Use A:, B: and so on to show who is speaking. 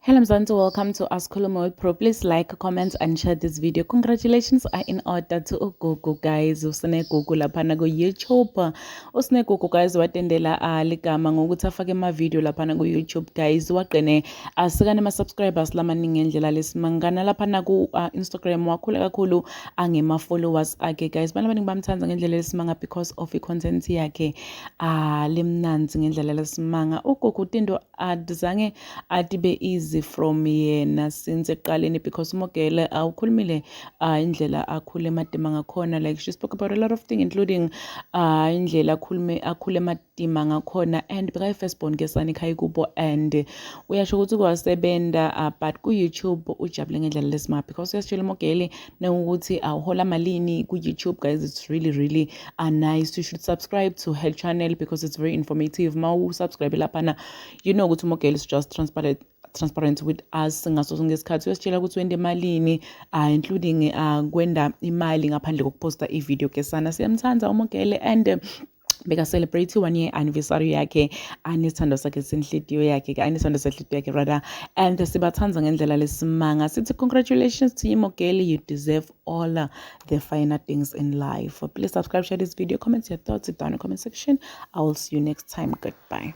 A: Hello Mzansi, welcome to Ask Pro. Please like, comment and share this video. Congratulations are in order to Gugu guys. Usine Gugu laphana ku YouTube. Usine Gugu guys watendela ligama ngokuthi afake ama video laphana ku YouTube guys. Waqene asikane ama subscribers lamaningi ngendlela lesimangana laphana ku Instagram wakhula kakhulu angema followers akhe guys. Banabaningi bamthanda ngendlela lesimanga because of i-content yakhe lemnanzi ngendlela lesimanga. Ugugu into adizange adibe easy from yena since eqaleni because umogele awukhulumile indlela akhule emadima ngakhona, like she spoke about a lot of things including indlela akhule emadima ngakhona, and beka first born ke Sine ekhaya kubo, and uyasho ukuthi kwasebenza but ku YouTube ujabule ngendlela lesimanga because uyasitshela umogele ukuthi awuhola malini ku YouTube guys. It's really nice. You should subscribe to her channel because it's very informative. Ma subscribe lapana, you know ukuthi umogele is just transparent with us ngaso sonke isikhathi. Uyasitshela ukuthi wende malini including kwenda imali ngaphandle kokuposta i-video ke sana. Siyamthanda umogele, and beka celebrate 1 year anniversary yakhe anesithando sakhe senhliziyo yakhe anesithando senhliziyo yakhe rather, and sibathanza ngendlela lesimanga. Sithi congratulations to you Mogele, you deserve all the finer things in life. Please subscribe, share this video, comment your thoughts down in the comment section. I will see you next time. Goodbye.